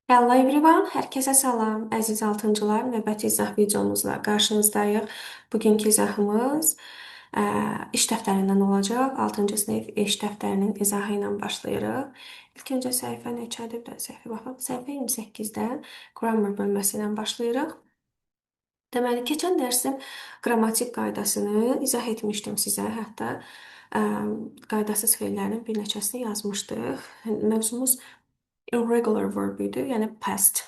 Hello everyone, hər kəsə salam. Əziz altıncılar, növbəti izah videomuzla qarşınızdayıq. Bugünkü izahımız iş dəftərindən olacaq. 6-cı sinif iş dəftərinin izahı ilə başlayırıq. İlk öncə səhifə neçədir? Bir də səhifə baxaq. Səhifə 28-də grammar bölməsi ilə başlayırıq. Deməli, keçən dərsin qrammatik qaydasını izah etmişdim sizə. Hətta qaydasız feillərin bir neçəsini yazmışdıq. Mövzumuz irregular verb idi, yəni past,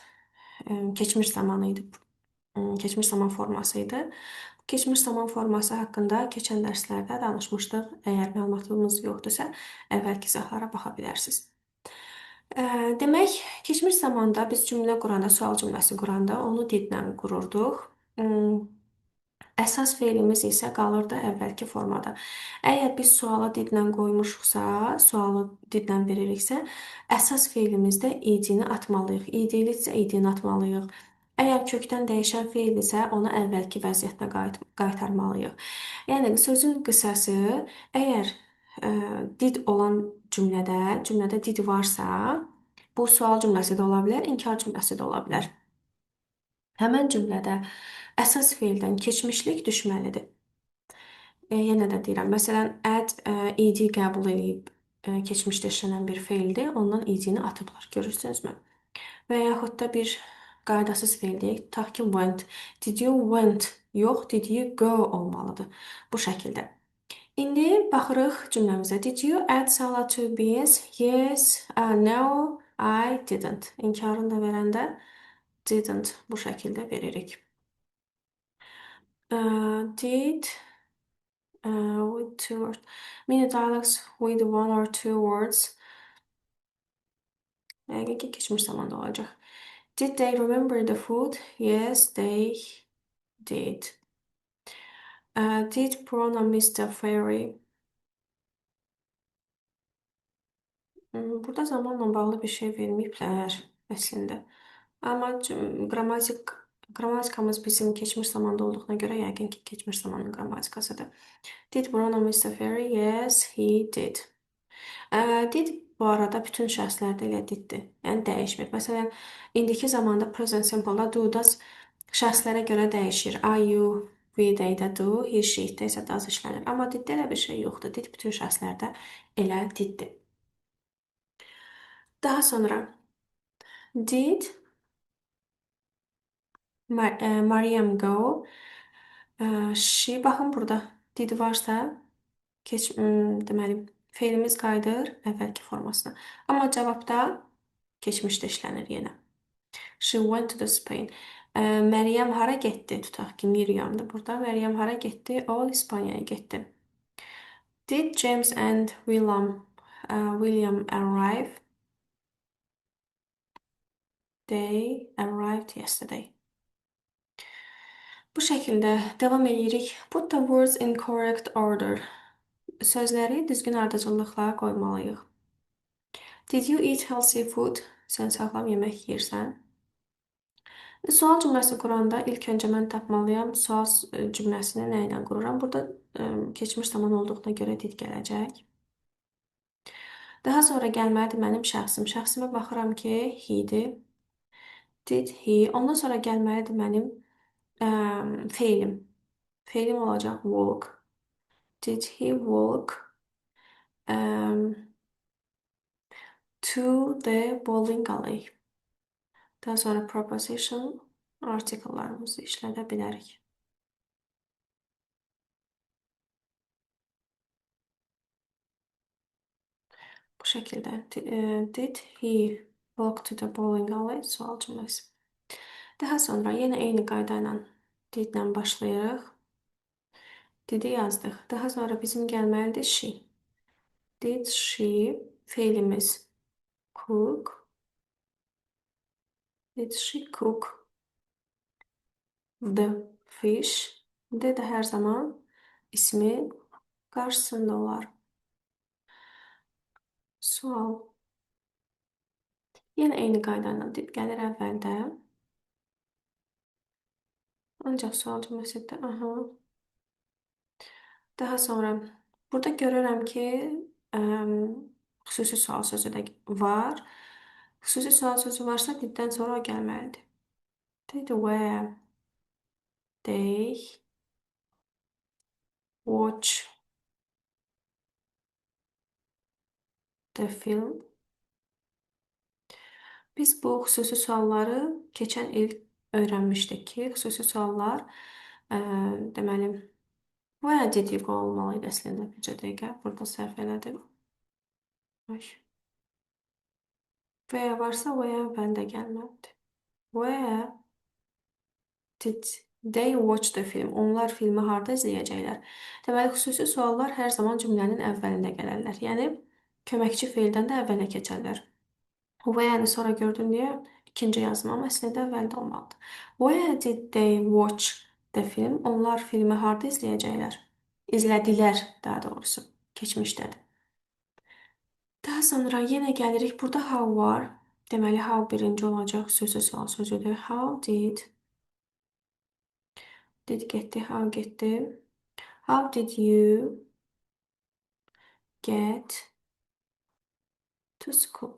keçmiş zamanı idi. Keçmiş zaman forması idi. Keçmiş zaman forması haqqında keçən dərslərdə danışmışdıq. Əgər məlumatınız yoxdursa, əvvəlki izahlara baxa bilərsiniz. Demək, keçmiş zamanda biz cümlə quranda, sual cümləsi quranda onu didlə qururduq. Əsas feilimiz isə qalırdı əvvəlki formada. Əgər biz sualı didlə qoymuşuqsa, sualı didlə veririksə, əsas feilimizdə id-ni atmalıyıq. İdlidirsə id-ni atmalıyıq. Əgər kökdən dəyişən feildirsə, onu əvvəlki vəziyyətinə qaytarmalıyıq. Yəni sözün qısası, əgər did olan cümlədə did varsa, bu sual cümləsi də ola bilər, inkar cümləsi də ola bilər. Həmən cümlədə əsas feildən keçmişlik düşməlidir. Yenə də deyirəm, məsələn, id qəbul edib keçmişdə işlənən bir feildir, ondan id-ni atıblar, görürsünüzmü? Və yaxud da bir qaydasız feil deyək, tutaq ki, went. Did you went? Yox, did you go olmalıdır. Bu şəkildə. İndi baxırıq cümləmizə. Did you add salad to beans? Yes, no, I didn't. İnkarını da verəndə didn't bu şəkildə veririk. Did with two words. Mini dialogues with one or two words. Yəqin ki, keçmiş zamanda olacaq. Did they remember the food? Yes, they did. Did Bruno miss the ferry? Burada zamanla bağlı bir şey verməyiblər əslində. Amma qrammatikamız bizim keçmiş zamanda olduğuna görə yəqin ki, keçmiş zamanın qrammatikasıdır. Did Bruno miss the ferry? Yes, he did. Did bu arada bütün şəxslərdə elə diddir. Yəni dəyişmir. Məsələn, indiki zamanda present simple-da do-da şəxslərə görə dəyişir. I, you, we, they-də do, he, she-də isə does işlənir. Amma diddə elə bir şey yoxdur. Did bütün şəxslərdə elə diddir. Daha sonra did Mariam go? She, baxın burada did varsa deməli feilimiz qayıdır əvvəlki formasına. Amma cavabda keçmişdə işlənir yenə. She went to the Spain. Məryəm hara getdi? Tutaq ki, Miriamdır burada. Məryəm hara getdi? O İspaniyaya getdi. Did James and William arrive? They arrived yesterday. Bu şəkildə davam edirik. Put the words in correct order. Sözləri düzgün ardıcıllıqla qoymalıyıq. Did you eat healthy food? Sən sağlam yemək yeyirsən? Sual cümləsi quranda ilk öncə mən tapmalıyam sual cümləsini nə ilə qururam. Burada keçmiş zaman olduğuna görə did gələcək. Daha sonra gəlməlidir mənim şəxsim. Şəxsimə baxıram ki, he-dir. Did he. Ondan sonra gəlməlidir mənim feilim. Feilim olacaq walk. Did he walk to the bowling alley? Daha sonra preposition artikellarımızı işlədə bilərik. Bu şəkildə. Did he walk to the bowling alley? Sual cümləsi. Daha sonra yenə eyni qayda ilə didlə başlayırıq. Didi yazdıq. Daha sonra bizim gəlməlidir she. Did she feilimiz cook? Did she cook the fish? The də hər zaman ismin qarşısında olar. Sual. Yenə eyni qayda ilə did gəlir əvvəldə. Ancaq sual cümləsində, Daha sonra burada görürəm ki, xüsusi sual sözü də var. Xüsusi sual sözü varsa diddən sonra o gəlməlidir. Did where they watch the film. Biz bu xüsusi sualları keçən il öyrənmişdik ki, xüsusi suallar deməli where did you go olmalıydı əslində. Bircə dəqiqə burada səhv elədim. Ay. Where varsa where əvvəldə gəlməlidir. Where did they watch the film? Onlar filmi harda izləyəcəklər? Deməli, xüsusi suallar hər zaman cümlənin əvvəlində gələrlər. Yəni, köməkçi feildən də əvvələ keçərlər. Where-ni sonra gördüm deyə ikinci yazdım, amma əslində əvvəldə olmalıdır. Where did they watch the film? Onlar filmi harda izləyəcəklər? İzlədilər, daha doğrusu. Keçmişdədir. Daha sonra yenə gəlirik. Burada how var. Deməli, how birinci olacaq xüsusi sual sözüdür. How did getdi, how getdi. How did you get to school?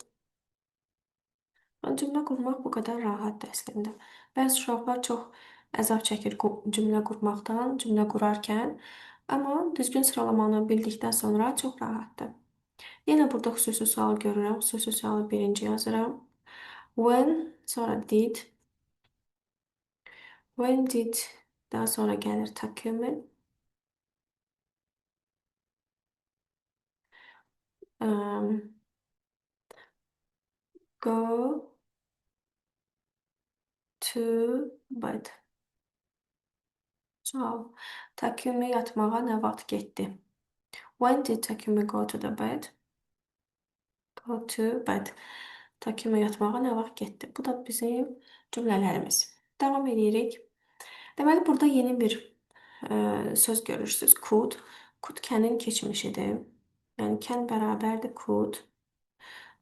Cümlə qurmaq bu qədər rahatdır əslində. Bəzi uşaqlar çox əzab çəkir cümlə qurmaqdan, cümlə qurarkən, amma düzgün sıralamanı bildikdən sonra çox rahatdır. Yenə burada xüsusi sual görürəm. Xüsusi sualı birinci yazıram. When, sonra did. When did, daha sonra gəlir takvimi. Go to bed. Sual. Takvimi yatmağa nə vaxt getdi? When did Takumi go to the bed? Go to bed. Takumi yatmağa nə vaxt getdi? Bu da bizim cümlələrimiz. Davam edirik. Deməli, burada yeni bir söz görürsünüz. Could. Could kənin keçmişidir. Yəni, kən bərabərdir could.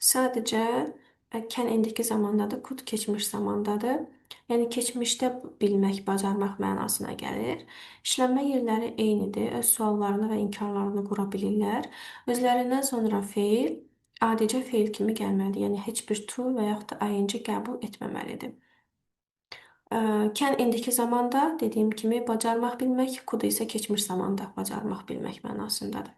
Sadəcə kən indiki zamandadır, could keçmiş zamandadır. Yəni, keçmişdə bilmək, bacarmaq mənasına gəlir. İşlənmə yerləri eynidir. Öz suallarını və inkarlarını qura bilirlər. Özlərindən sonra feil adicə feil kimi gəlməlidir. Yəni, heç bir to və yaxud da ing qəbul etməməlidir. Kən indiki zamanda, dediyim kimi, bacarmaq bilmək, could isə keçmiş zamanda bacarmaq bilmək mənasındadır.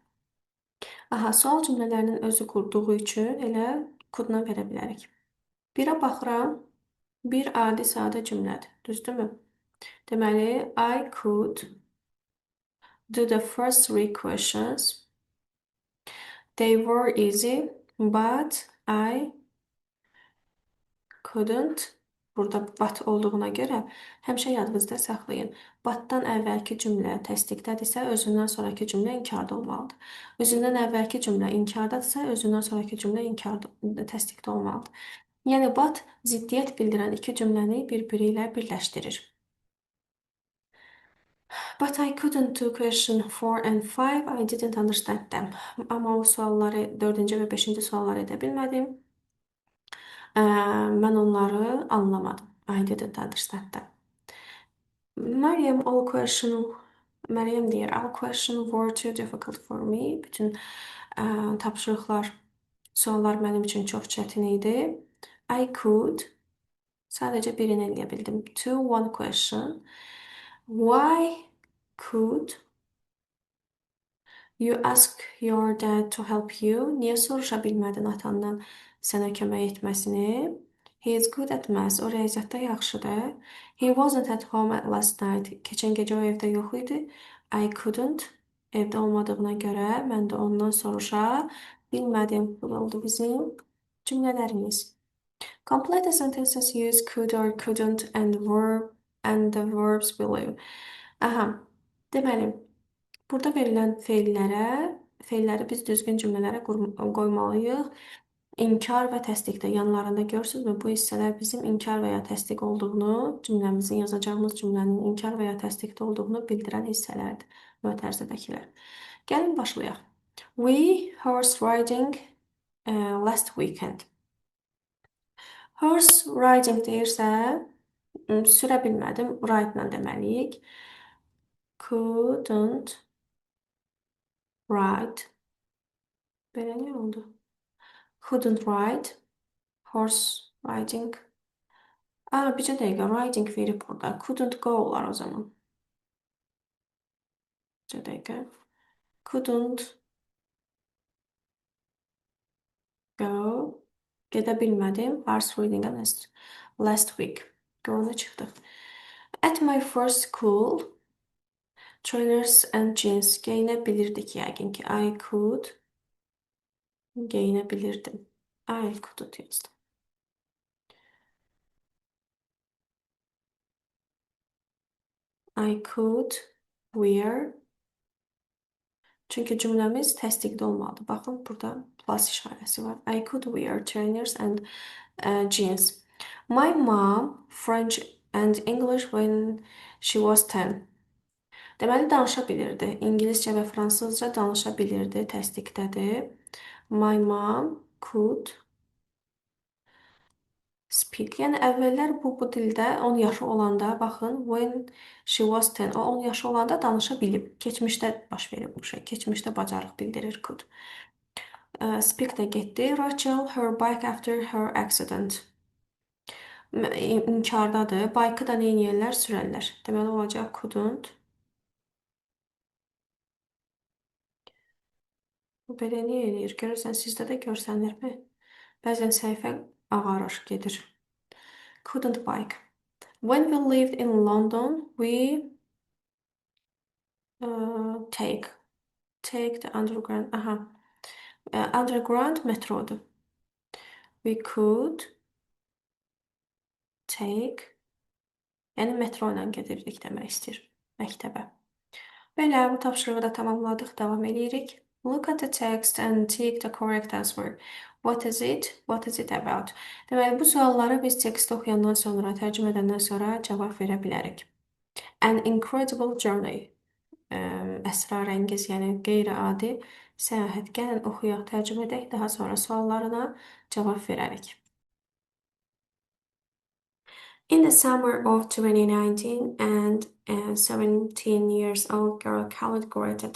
Aha, sual cümlələrinin özü qurduğu üçün elə could-la verə bilərik. Birə baxıram, bir adi sadə cümlədir, düzdürmü? Deməli, I could do the first three questions. They were easy, but I couldn't. Burada but olduğuna görə həmişə yadınızda saxlayın. But-dan əvvəlki cümlə təsdiqdədirsə, özündən sonraki cümlə inkarda olmalıdır. Özündən əvvəlki cümlə inkardadırsa, özündən sonraki cümlə təsdiqdə olmalıdır. Yəni, but ziddiyyət bildirən iki cümləni bir-biri ilə birləşdirir. But I couldn't do question 4 and 5. I didn't understand them. Amma o sualları, 4-cü və 5-ci sualları edə bilmədim. Mən onları anlamadım. I didn't understand them. Məryəm, Məryəm deyir, all question were too difficult for me. Bütün tapşırıqlar, suallar mənim üçün çox çətin idi. I could, sadəcə birini eləyə bildim. To one question. Why could you ask your dad to help you? Niyə soruşa bilmədin atandan sənə kömək etməsini? He is good at maths. O riyaziyyatda yaxşıdır. He wasn't at home last night. Keçən gecə o evdə yox idi. I couldn't. Evdə olmadığına görə mən də ondan soruşa bilmədim. Bu oldu bizim cümlələrimiz. Complete the sentences use could or couldn't and the verbs below. Aha. Deməli, burada verilən feilləri biz düzgün cümlələrə qoymalıyıq. İnkar və təsdiqdə yanlarında görürsünüzmü? Bu hissələr bizim inkar və ya təsdiq olduğunu, cümləmizin, yazacağımız cümlənin inkar və ya təsdiqdə olduğunu bildirən hissələrdir. Mötərizədəkilər. Gəlin başlayaq. We horse riding last weekend. Horse riding deyirsə, sürə bilmədim, ride-la deməliyik. Couldn't ride. Belə nə oldu? Couldn't ride Horse riding. Aa, bir dəqiqə. Riding verib burada. Couldn't go olar o zaman. Bir dəqiqə. Couldn't go. Gedə bilmədim. Horse riding last week. Görünə çıxdıq. At my first school, trainers and jeans geyinə bilirdik yəqin ki. I could geyinə bilirdim. I couldn't yazdım. I could wear. Çünki cümləmiz təsdiqdə olmalıdır. Baxın, burada plus işarəsi var. I could wear trainers and jeans. My mom French and English when she was 10. Deməli, danışa bilirdi. İngiliscə və fransızca danışa bilirdi. Təsdiqdədir. My mom could speak. Yəni əvvəllər bu dildə 10 yaşı olanda baxın when she was 10. O 10 yaşı olanda danışa bilib. Keçmişdə baş verib bu şey. Keçmişdə bacarıq bildirir could. Speak də getdi. Rachel her bike after her accident. İnkardadır. Bike'ı da nə edirlər? Sürərlər. Deməli olacaq couldn't. Bu belə niyə eləyir? Görürsən, sizdə də görsənirmi? Bəzən səhifə ağarır, gedir. Couldn't bike. When we lived in London, we take the underground. Aha. Underground metrodur. We could take. Yəni metro ilə gedirdik demək istəyir məktəbə. Belə bu tapşırığı da tamamladıq. Davam edirik. Look at the text and take the correct answer. What is it? What is it about? Deməli, bu sualları biz teksti oxuyandan sonra, tərcümə edəndən sonra cavab verə bilərik. An incredible journey. Əsrarəngiz, yəni qeyri-adi səyahət. Gəlin oxuyaq, tərcümə edək, daha sonra suallarına cavab verərik. In the summer of 2019, and a 17-year-old girl called Greta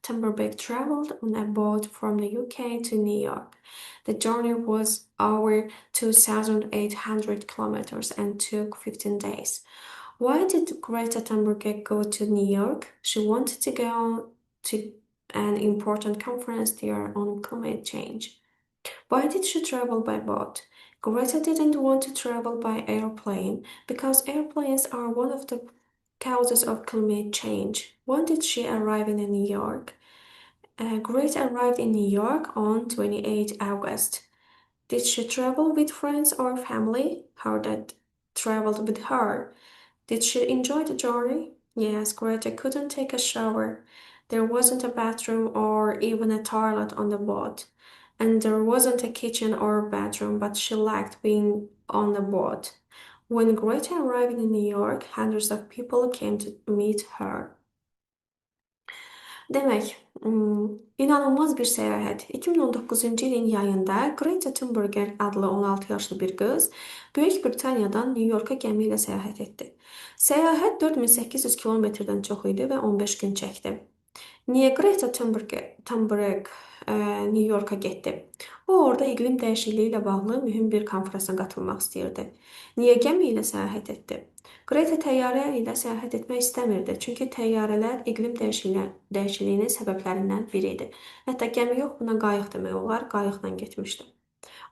Thunberg traveled on a boat from the UK to New York. The journey was over 2,800 kilometers and took 15 days. Why did Greta Thunberg go to New York? She wanted to go to an important conference there on climate change. Why did she travel by boat? Greta didn't want to travel by airplane because airplanes are one of the causes of climate change. When did she arrive in New York? Greta arrived in New York on 28 August. Did she travel with friends or family? Her dad traveled with her. Did she enjoy the journey? Yes, Greta couldn't take a shower. There wasn't a bathroom or even a toilet on the boat. And there wasn't a kitchen or bathroom, but she liked being on the boat. When Greta arrived in New York, hundreds of people came to meet her. Demək, inanılmaz bir səyahət. 2019-cu ilin yayında Greta Thunberg adlı 16 yaşlı bir qız Böyük Britaniyadan New Yorka gəmi ilə səyahət etdi. Səyahət 4800 kilometrdən çox idi və 15 gün çəkdi. Niyə Greta Thunberg New Yorka getdi? O, orada iqlim dəyişikliyi ilə bağlı mühüm bir konfransa qatılmaq istəyirdi. Niyə gəmi ilə səyahət etdi? Greta təyyarə ilə səyahət etmək istəmirdi, çünki təyyarələr iqlim dəyişikliyinin səbəblərindən biri idi. Hətta gəmi yox, buna qayıq demək olar, qayıqla getmişdi.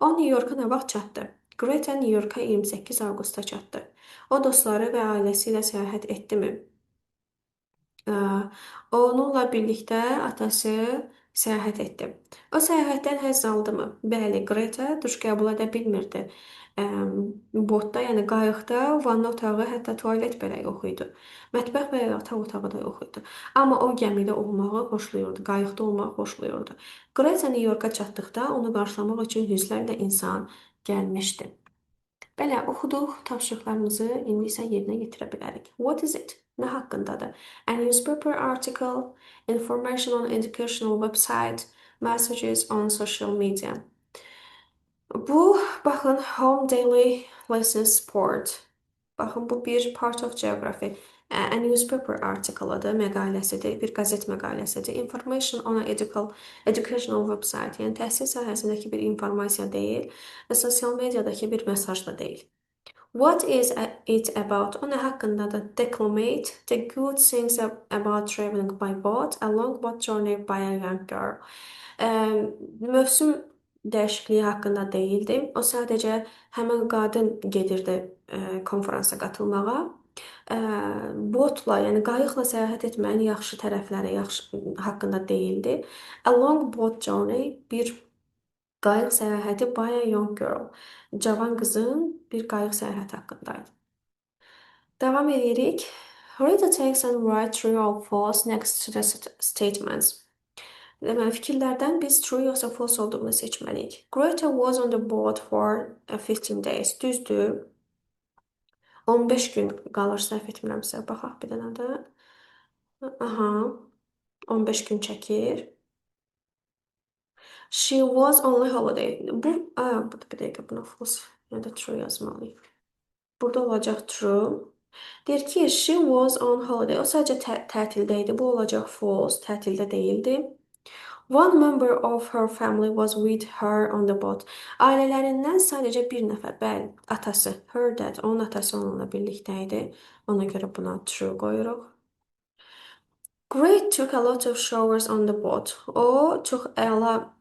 O, New Yorka nə vaxt çatdı? Greta New Yorka 28 avqustda çatdı. O, dostları və ailəsi ilə səyahət etdimi? Onunla birlikdə atası səyahət etdi. O səyahətdən həzz aldımı? Bəli, Greta duş qəbul edə bilmirdi. Botda, yəni qayıqda vanna otağı, hətta tualet belə yox idi. Mətbəx və yataq otağı da yox idi. Amma o gəmidə olmağı xoşlayırdı, qayıqda olmağı xoşlayırdı. Greta New Yorka çatdıqda onu qarşılamaq üçün yüzlərlə insan gəlmişdi. Belə oxuduq, tapşırıqlarımızı indi isə yerinə yetirə bilərik. What is it? Nə haqqındadır? A newspaper article, information on educational website, messages on social media. Bu, baxın, Home Daily Lessons Sport. Baxın, bu bir part of geography. A newspaper article-adır, məqaləsidir, bir qəzet məqaləsidir. Information on a educational website, yəni təhsil sahəsindəki bir informasiya deyil və sosial mediadakı bir mesaj da deyil. What is it about? O nə haqqındadır? Declamate the good things about traveling by boat, a long boat journey by a young girl. Mövsüm dəyişikliyi haqqında deyildi. O sadəcə həmin qadın gedirdi konfransa qatılmağa. Botla, yəni qayıqla səyahət etməyin yaxşı tərəfləri haqqında deyildi. A long boat journey bir qayıq səyahəti by a young girl. Cavan qızın bir qayıq səyahəti haqqındaydı. Davam edirik. Read the text and write true or false next to the statements. Deməli, fikirlərdən biz true yoxsa false olduğunu seçməliyik. Greta was on the boat for 15 days. Düzdür. 15 gün qalır, səhv etmirəmsə. Baxaq bir dənə də. Aha. 15 gün çəkir. She was on holiday. Bu bir dəqiqə buna false ya da true yazmalıyım. Burada olacaq true. Deyir ki, she was on holiday. O sadəcə tətildə idi. Bu olacaq false. Tətildə deyildi. One member of her family was with her on the boat. Ailələrindən sadəcə bir nəfər, bəli, atası, her dad, onun atası onunla birlikdə idi. Ona görə buna true qoyuruq. Great took a lot of showers on the boat. O çox əla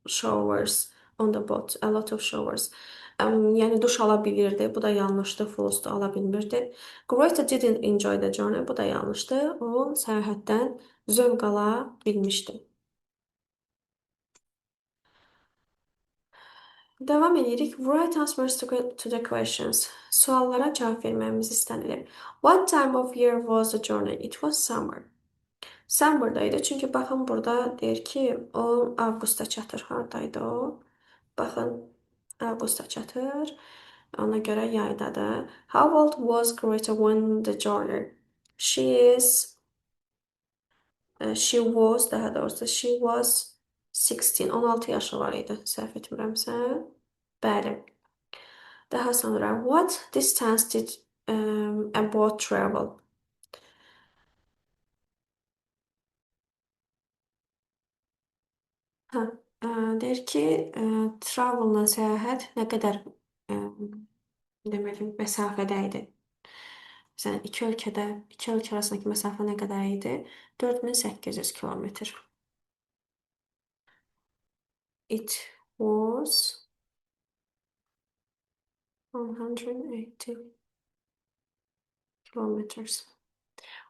showers on the boat. A lot of showers. Yəni duş ala bilirdi. Bu da yanlışdı. False-da ala bilmirdi. Greta didn't enjoy the journey. Bu da yanlışdı. O səyahətdən zövq ala bilmişdi. Davam edirik. Write answers to the questions. Suallara cavab vermemiz istənilir. What time of year was the journey? It was summer. Summer'daydı. Çünki baxın burada deyir ki, o avqustda çatır. Haradaydı o? Baxın, avqustda çatır. Ona görə yaydadır. How old was Greta when the journey? She was, daha doğrusu, she was 16. 16 yaşı var idi. Səhv etmirəmsə. Bəli. Daha sonra, what distance did a boat travel? Hə, deyir ki, travel'la səyahət nə qədər deməli məsafədə idi? Məsələn, iki ölkə arasındakı məsafə nə qədər idi? 4800 kilometr. It was 180 kilometers.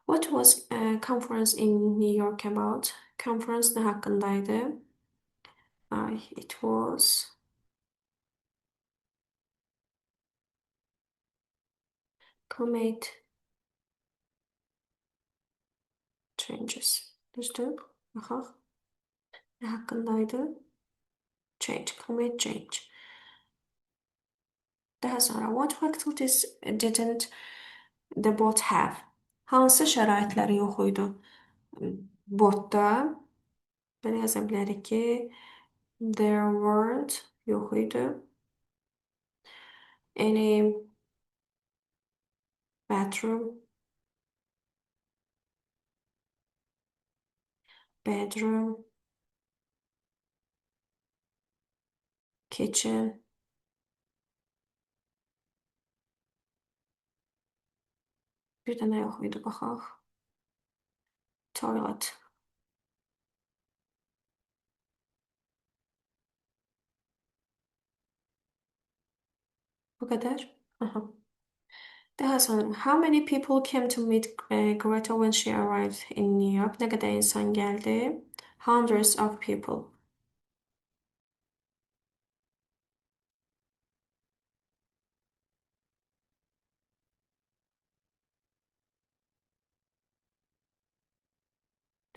What was a conference in New York about? Conference nə haqqındaydı? It was climate changes. Düzdür? Baxaq. Nə haqqındaydı? Climate change. Daha sonra, what faculties didn't the boat have? Hansı şəraitləri yox idi botda? Belə yaza bilərik ki, there weren't yox idi. Any bedroom, kitchen, bir dənə yox idi, baxaq. Toilet. Bu qədər. Aha. Daha sonra, how many people came to meet Greta when she arrived in New York? Nə qədər insan gəldi? Hundreds of people.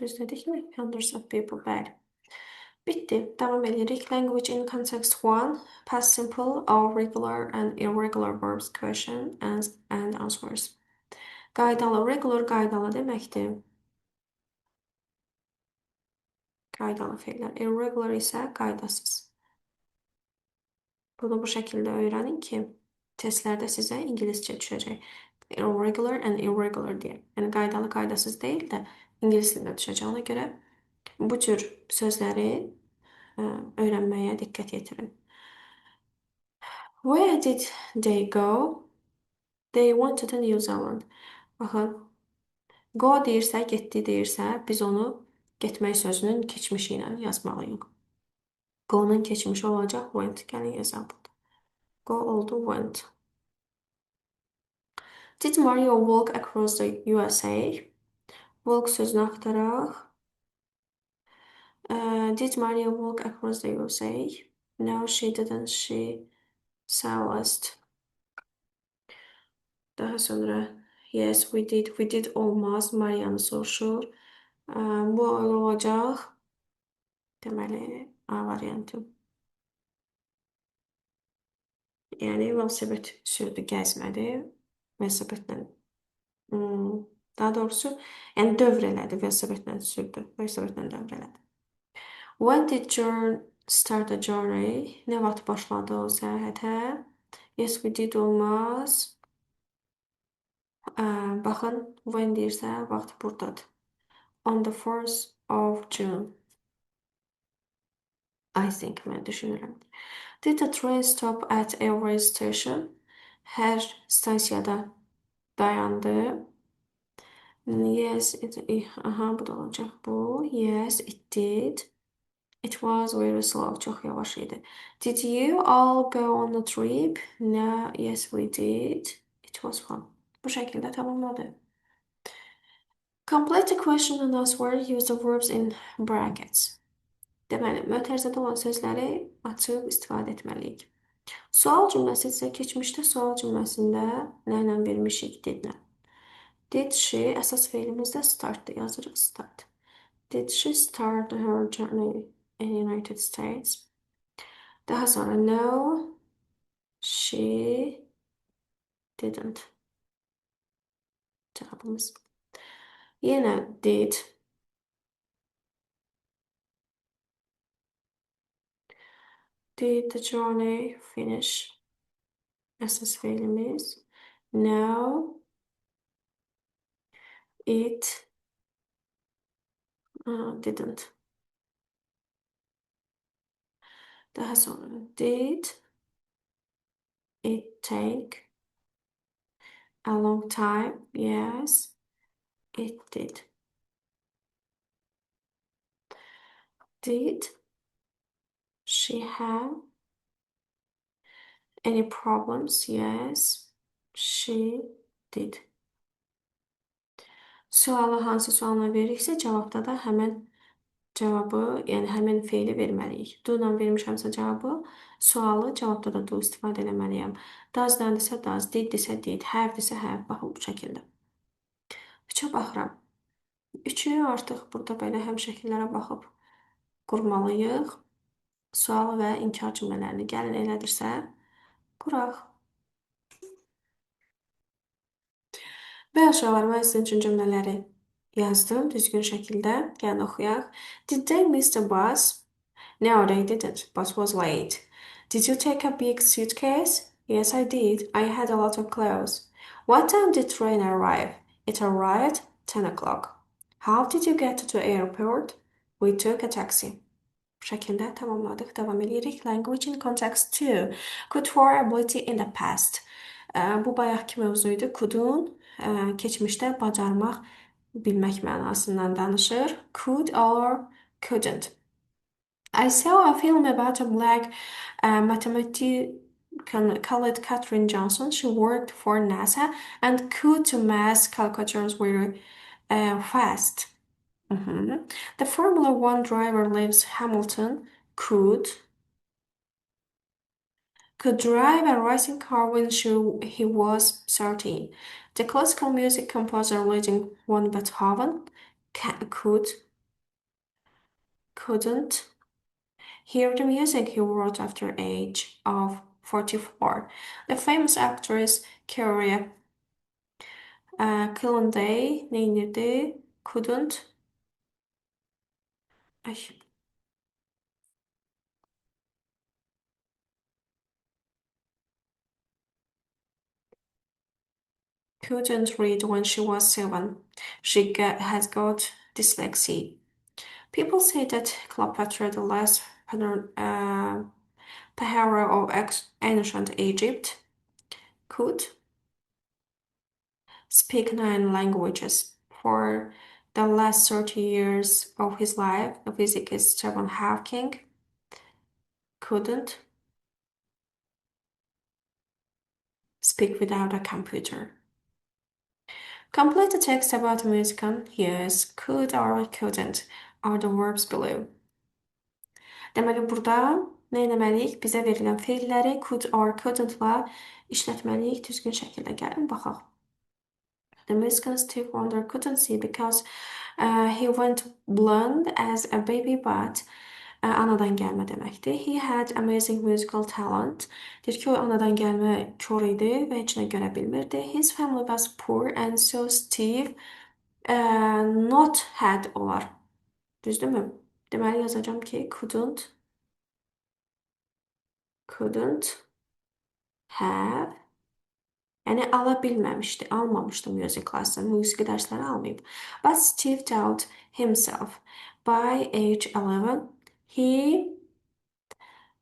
Düz dedik mi? Hundreds of people, bəli. Bitdi. Davam edirik. Language in context 1. Past simple, all regular and irregular verbs, question and answers. Qaydalı, regular qaydalı deməkdir. Qaydalı fe'llər. Irregular isə qaydasız. Bunu bu şəkildə öyrənin ki, testlərdə sizə ingiliscə düşəcək. irregular and irregular diye. Yəni qaydalı qaydasız deyil də ingilis dilində düşəcəyinə görə bu cür sözləri öyrənməyə diqqət yetirin. Where did they go? They went to the New Zealand. Baxın, go deyirsə, getdi deyirsə, biz onu getmək sözünün keçmişi ilə yazmalıyıq. Go-nun keçmişi olacaq went. Gəlin yazaq burada. Go oldu went. Did Mario walk across the USA? Walk sözünü axtaraq. Did Maria walk across the USA? No, she didn't. She sailed. Daha sonra yes, we did. We did olmaz. Maria'nı soruşur. Bu olacaq. Deməli, A variantı. Yəni velosiped sürdü, gəzmədi. Velosipedlə daha doğrusu, yəni dövr elədi, velosipedlə sürdü. Velosipedlə dövr elədi. When did John start the journey? Ne vaxt başladı o səyahətə? Yes, we did olmaz. Baxın, when deyirsə, vaxt buradadır. On the 4th of June. I think, mən düşünürəm. Did the train stop at every station? Hər stansiyada dayandı. Yes, aha, bu da olacaq bu. Yes, it did. It was very slow, çox yavaş idi. Did you all go on a trip? No, yes, we did. It was fun. Bu şəkildə tamamladı. Complete the question and answer. Use the verbs in brackets. Deməli, mötərizədə olan sözləri açıb istifadə etməliyik. Sual cümləsi isə keçmişdə sual cümləsində nə ilə vermişik didlə. Did she əsas feilimizdə startdır, yazırıq start. Did she start her journey in United States? Daha sonra no, she didn't. Cevabımız. Yine did. Did the journey finish? Esas fiilimiz. No, it didn't. Daha sonra did it take a long time? Yes, it did. Did she have any problems? Yes, she did. Sualı hansı sualına veririksə, cavabda da həmən cavabı, yəni həmin feili verməliyik. Do-la vermişəmsə cavabı, sualı cavabda da do istifadə eləməliyəm. Does-dandirsə does, did-dirsə did, have-dirsə have. Baxın bu şəkildə. 3-ə baxıram. 3-ü artıq burada belə həm şəkillərə baxıb qurmalıyıq. Sual və inkar cümlələrini gəlin elədirsə, quraq. Və aşağılar mən sizin üçün cümlələri yazdım düzgün şəkildə. Gəlin oxuyaq. Did they miss the bus? No, they didn't. Bus was late. Did you take a big suitcase? Yes, I did. I had a lot of clothes. What time did the train arrive? It arrived 10 o'clock. How did you get to the airport? We took a taxi. Bu şəkildə tamamladıq. Davam edirik. Language in context 2. Could for ability in the past. Bu bayaqki mövzuydu. Could'un keçmişdə bacarmaq, bilmək mənasından danışır. Could or couldn't. I saw a film about a black mathematician called Katherine Johnson. She worked for NASA and could do math calculators very fast. The Formula One driver Lewis Hamilton could drive a racing car when he was 13. The classical music composer Ludwig van Beethoven couldn't hear the music he wrote after age of 44. The famous actress Keira Knightley couldn't Couldn't read when she was 7. Has got dyslexia. People say that Cleopatra, the last pharaoh of ancient Egypt, could speak 9 languages. For the last 30 years of his life, the physicist Stephen Hawking couldn't speak without a computer. Complete the text about musical use could or couldn't are the verbs below. Deməli, burada nə etməliyik? Bizə verilən feilləri could or couldn't-la işlətməliyik düzgün şəkildə. Gəlin baxaq. The musician Steve Wonder couldn't see because he went blind as a baby, but anadan gəlmə deməkdir. He had amazing musical talent. Deyir ki, o anadan gəlmə kör idi və heç nə görə bilmirdi. His family was poor and so Steve not had olar. Düzdürmü? Deməli yazacağım ki, couldn't have, yəni ala bilməmişdi, almamışdı music class-ı, musiqi dərsləri almayıb. But Steve taught himself. By age 11, he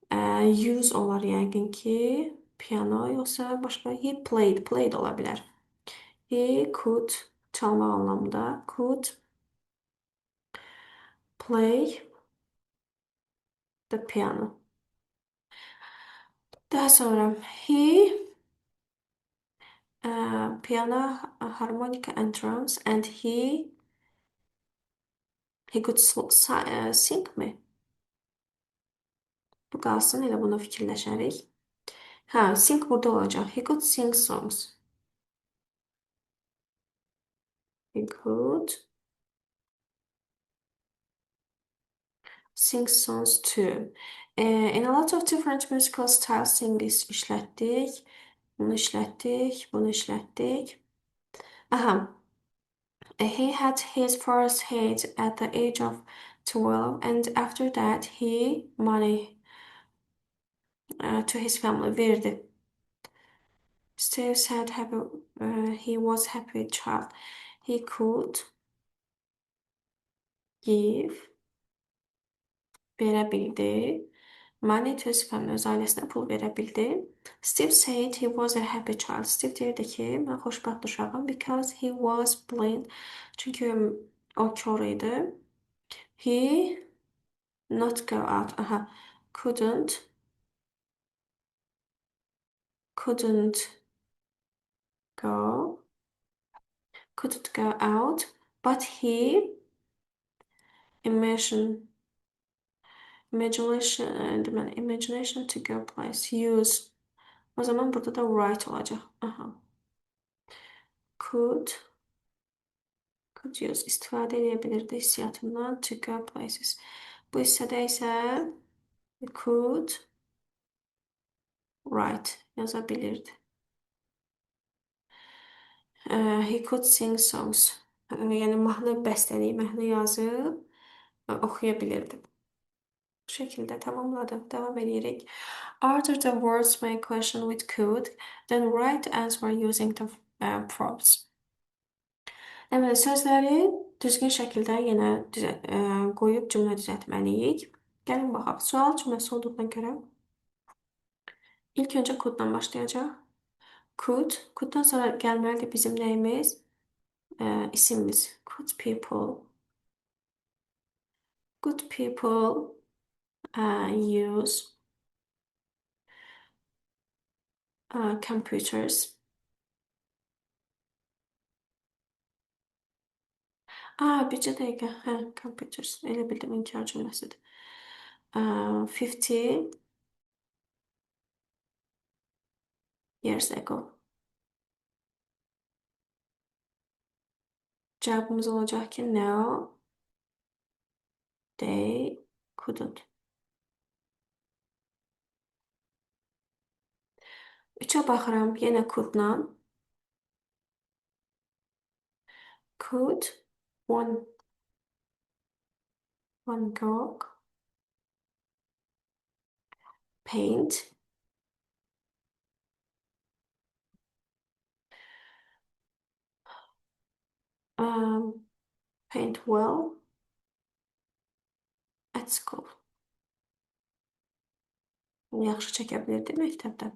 use olar yəqin ki, piano yoxsa başqa, he played ola bilər. He could, çalmaq anlamında, could play the piano. Daha sonra, he piano, harmonica and drums, and he could sing mi? Bu qalsın, elə buna fikirləşərik. Hə, sing burada olacaq. He could sing songs. He could sing songs too. In a lot of different musical styles sing işlətdik. Bunu işlətdik. Bunu işlətdik. Aha. He had his first hit at the age of 12, and after that he money to his family verdi. Steve said he was happy child. He could give, verə bildi. Money to his family, öz ailəsinə pul verə bildi. Steve said he was a happy child. Steve deyirdi ki, mən xoşbəxt uşağım because he was blind. Çünki o kör idi. He not go out. Aha. Couldn't go out, but he imagination to go place. Use. O zaman burada da right olacaq. Aha. Could use. İstifadə edə bilirdi hissiyatından to go places. Bu hissədə isə could write yazabilirdi. He could sing songs. Yəni mahnı bəstələyib, mahnı yazıb oxuya bilirdi. Bu şəkildə tamamladım. Devam edirik. After the words make question with could, then write answer using the prompts. Deməli, sözləri düzgün şəkildə yenə qoyub cümlə düzəltməliyik. Gəlin baxaq. Sual cümləsi olduğuna görə ilk öncə could-dan başlayacaq. Could-dan sonra gəlməlidir bizim nəyimiz? İsimimiz. Good people use computers. Bircə dəqiqə. Hə, computers. Elə bildim, inkar cümləsidir. 50 years ago. Cevabımız olacaq ki, no, they couldn't. 3-ə baxıram, yenə could-la. Could one Gogh paint Um, paint well at school. Yaxşı çəkə bilirdi məktəbdə.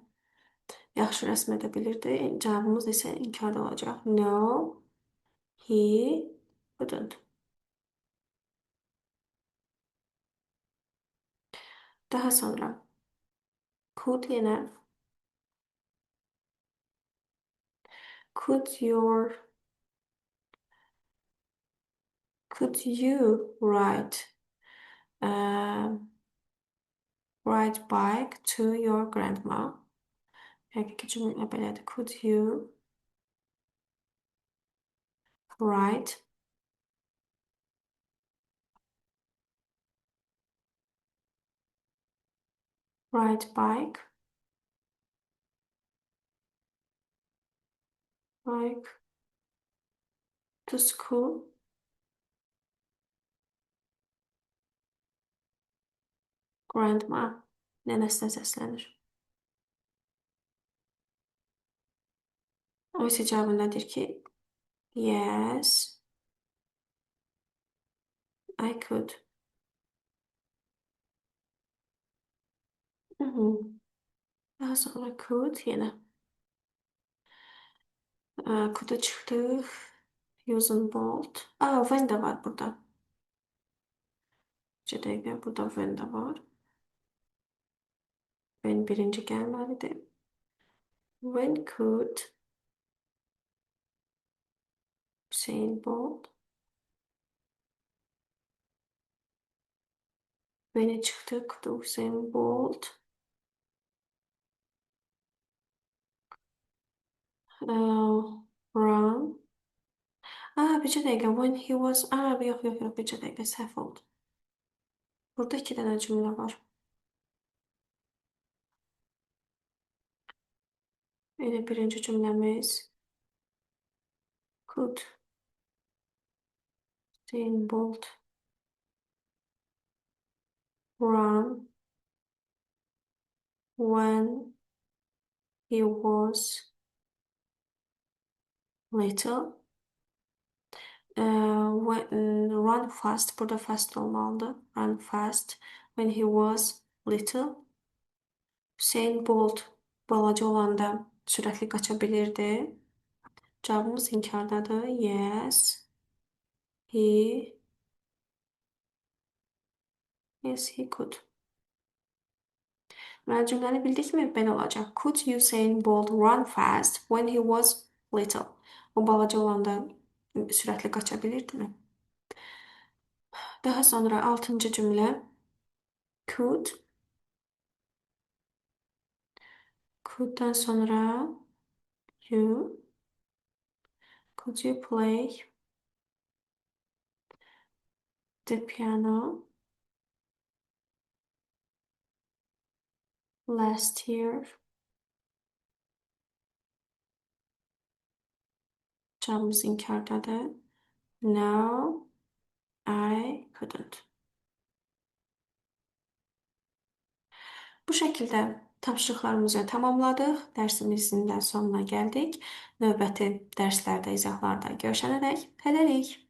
Yaxşı rəsm edə bilirdi. Cavabımız isə inkar olacaq. No, he couldn't. Daha sonra could yenə could your could you um, ride bike to your grandma? Həqiqi cümlə belədir. Could you ride bike to school? Grandma nənəsinə səslənir. O isə cavabında deyir ki, yes, I could. Daha sonra could yenə. Could'a çıxdıq. Using bold. When də var burada. Bir dəqiqə, burada when də var. When birinci gəlməlidir. When could Hüseyin bold. When'e çıxdıq. Could Hüseyin bold. Run. Bir dəqiqə. When he was... Yox. Bir dəqiqə. Səhv oldu. Burada 2 dənə cümlə var. Elə birinci cümləmiz could Hüseyin bold run when he was little. Run fast. Burada fast olmalıdır. Run fast when he was little. Hüseyin Bolt balaca olanda sürətli qaça bilirdi. Cavabımız inkardadır. Yes, he could. Deməli, cümləni bildikmi? Belə olacaq. Could Usain Bolt run fast when he was little? O balaca olanda sürətli qaça bilirdimi? Daha sonra 6-cı cümlə. Could'dan sonra could you play the piano last year? Cevabımız inkardadır. No, I couldn't. Bu şəkildə tapşırıqlarımızı tamamladıq. Dərsimizin də sonuna gəldik. Növbəti dərslərdə, izahlarda görüşənədək hələlik.